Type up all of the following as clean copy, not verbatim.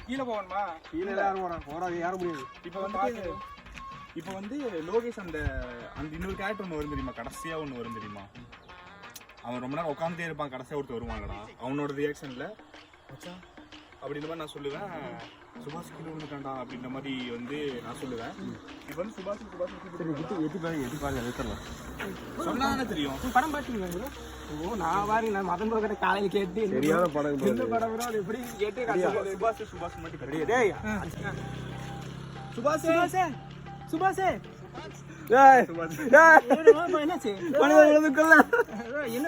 கீழே போகணுமா? கீழே யாரும் போறாங்க யாரும் முடியாது. இப்போ வந்து லோகேஷ் அந்த இன்னொரு கேரக்டர் ஒன்று வரும் தெரியுமா, கடைசியா ஒன்று வரும் தெரியுமா, அவன் ரொம்ப நேரம் உட்காந்துட்டே இருப்பான், கடைசியா ஒருத்தர் வருவாங்கடா, அவனோட ரியாக்ஷன்ல மச்சான் அப்படின்ற மாதிரி நான் சொல்லுவேன், சுபாஷ் கீழே வந்துட்டான்டா அப்படின்ற மாதிரி வந்து நான் சொல்லுவேன். இப்போ வந்து சுபாஷ் எட்டி பாருங்க எடுத்துடலாம் சொன்னா தெரியும். படம் பார்த்தீங்களா? ஓ நான் பாருங்க, நான் மதன் போகிற காலையில் கேட்டு சரியான படம். இந்த படம் அது எப்படி கேட்டு சுபாஷ் மட்டும் கிடையாது. டேய் சுபாஷ் சுபாஷ் டேய் என்னாச்சு? என்ன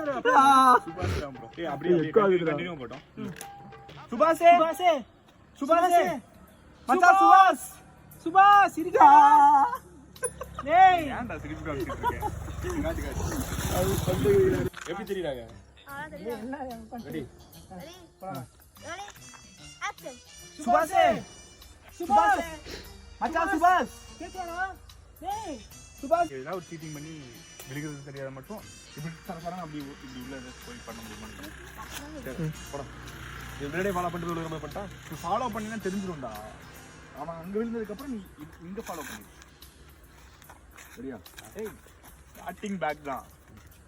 சுபாஷ் தான் ப்ரோ. அப்படியே கண்டினியூ போட்டோம். சுபாஷ் சுபாஷ் மச்சான் சுபாஷ் சுபாஷ் இருக்கா? டேய் ஏன்டா சிரிப்பு காமிச்சிட்டு இருக்க? எப்படி தெரியுறாங்க? என்ன ரெடி ஆக்ஷன். சுபாஷ் சுபாஷ் மச்சான் சுபாஷ் கேக்குறா? டேய் சுபாஷ் ஏதாவது ஒரு சீட்டிங் பண்ணி விழுகிறது தெரியாத மட்டும் இப்படி சரசரம் அப்படி இப்படி உள்ள போய் பண்ண முடியுமா? படம் முன்னாடியே ஃபாலோ பண்ணிட்டு விழுகிற மாதிரி பண்ணிட்டா ஃபாலோ பண்ணினா தெரிஞ்சிடும்டா. அவன் அங்கே விழுந்ததுக்கப்புறம் நீ இங்கே ஃபாலோ பண்ணி சரியா? ஏய் ஸ்டார்டிங் பேக் தான்.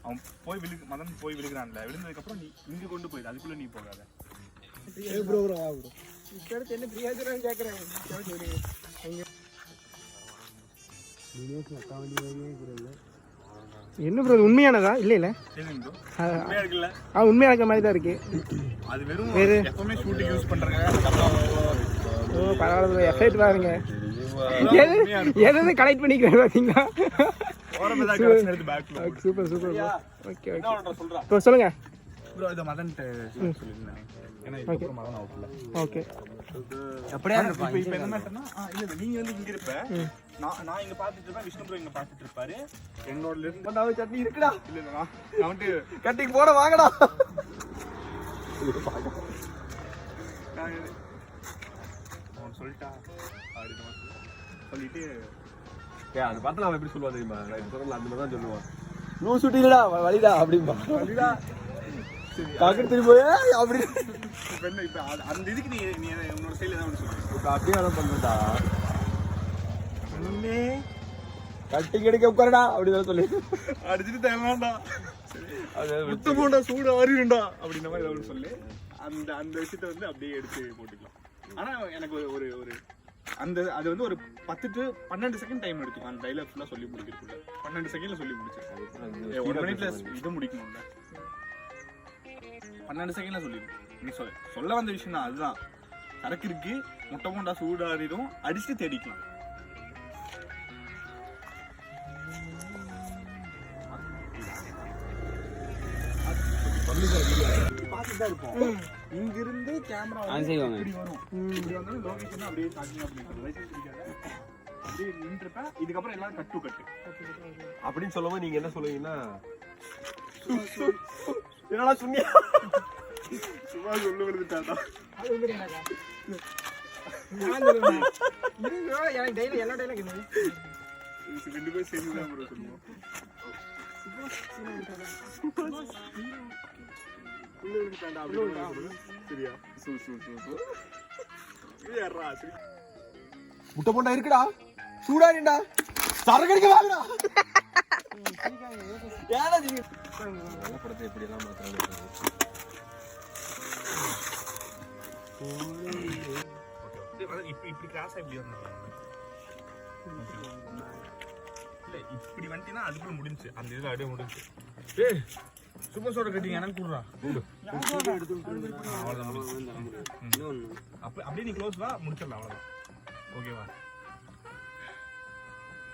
அவன் போய் மதன் போய் விழுகிறான்ல, விழுந்ததுக்கப்புறம் நீ இங்கே கொண்டு போயிடு, அதுக்குள்ளே நீ போகாத. ப்ரோ ப்ரோ வா ப்ரோ. இப்போ என்ன பிரியாஜரம் கேக்குறேன். என்ன ப்ரோ உண்மையானதா? இல்ல இல்ல சரிங்க ப்ரோ. உண்மையா இருக்குல்ல? உண்மையா இருக்க மாதிரி தான் இருக்கு. அது வெறும் எப்பவுமே ஷூட்டிங் யூஸ் பண்றாங்க. ஓ பரவாயில்ல ப்ரோ, எஃபெக்ட் பாருங்க. எதை கலெக்ட் பண்ணிக்கிறேன் பாத்தீங்களா? Super super. Okay okay bro சொல்லுங்க ப்ரோ. இதை மதன்ட்ட சொல்லிருந்தேன். ஏன்னா இப்போ மதன் அவுட்ல. ஓகே அப்படியே இப்போ என்ன மேட்டர்னா, இல்ல நீங்க வந்து இங்க இருப்ப, நான் இங்க பாத்துட்டு இருப்பேன், விஷ்ணு ப்ரோ இங்க பாத்துட்டு இருப்பாரு. என்னோட இருந்து வந்தாவே சட்னி இருக்குடா. இல்ல நான் வந்து கட்டிக்கு போட வாங்கடா. அவன் சொல்லிட்டா அப்படின்னு சொல்லிட்டு அது பார்த்து அவன் எப்படி சொல்லுவான் தெரியுமா? நான் சொல்றேன் அந்த மாதிரி தான் சொல்லுவான். நூ சுட்டிலடா வலிடா அப்படிம்பா. வலிடா காக்கெட் திரும்பி போய் அப்படி இப்போ என்ன இப்போ அந்த இதுக்கு நீ உன்னோட சைடில் தான் சொல்லுவேன். இப்போ அப்படியே அதான் பண்ணுறா. கட்டி கிடைக்க உட்காரடா அப்படின்னு சொல்லி அடிச்சுட்டு தேவையாண்டா, முத்த போண்டா சூடு ஆறிடும்டா அப்படின்ற மாதிரி ஏதாவது சொல்லி அந்த அந்த விஷயத்த வந்து அப்படியே எடுத்து போட்டுக்கலாம். ஆனால் எனக்கு ஒரு ஒரு அந்த அது வந்து ஒரு 10 to 12 செகண்ட் டைம் எடுத்துக்கும் அந்த டைலாக் ஃபுல்லாக சொல்லி முடிக்கிறதுக்குள்ள. 12 செகண்ட்ல சொல்லி முடிச்சிருக்கேன். 1 மினிட்ல இது முடிக்கணும்ல, 12 செகண்ட்ல சொல்லிடும். நீ சொல்ல வந்த விஷயம் தான் அதுதான். சரக்கு இருக்கு, முட்டை போண்டா சூடு ஆறிடும், அடிச்சுட்டு தேடிக்கலாம். பார்த்துதான் இருப்போம். இங்கிருந்து கேமரா இப்படி வரும், இப்படி வந்து லொகேஷன் அப்படியே ஸ்டார்டிங் அப்படின்றது லைசன்ஸ் பிடிக்காத அப்படியே நின்றுப்பேன். இதுக்கப்புறம் எல்லாம் கட்டு கட்டு அப்படின்னு சொல்லும்போது நீங்க என்ன சொல்லுவீங்கன்னா, என்னடா சொன்னியா? சும்மா சொல்ல விழுந்துட்டாடா. எனக்கு டெய்லி எல்லா டைலாக் என்ன 2 பேரும் சேர்ந்து தான் ப்ரோ சொல்லுவோம். சரியா? முட்டை போண்டா இருக்குடா, சூடாடிண்டா, சரக்கடிக்க வாங்கடா. ஏடா நீங்க நல்ல படத்தை எப்படி எல்லாம் மாத்தாங்க. இப்படி கிராஸ் இப்படி வரணும். இல்ல இப்படி வந்துட்டீங்கன்னா அதுக்குள்ள முடிஞ்சு, அந்த இதுல அப்படியே முடிஞ்சு. ஏய் சூப்பர் சோட கட்டிங்க எனக்கு கூடுறா. அப்படியே நீ க்ளோஸ் வா, முடிச்சிடலாம். அவ்வளோதான். ஓகேவா?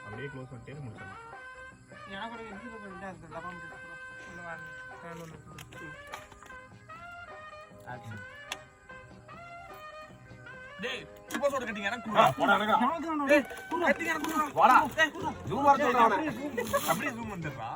அப்படியே க்ளோஸ் பண்ணிட்டே முடிச்சிடலாம். டேய் சூப்பர் சோட கட்டிங்க எனக்கு கூடுறா. போடா எனக்கு. டேய் கட்டிங்க எனக்கு கூடுறா. வாடா. ஜூம் வர சொல்றா. அப்படியே ஜூம் வந்துடுறா.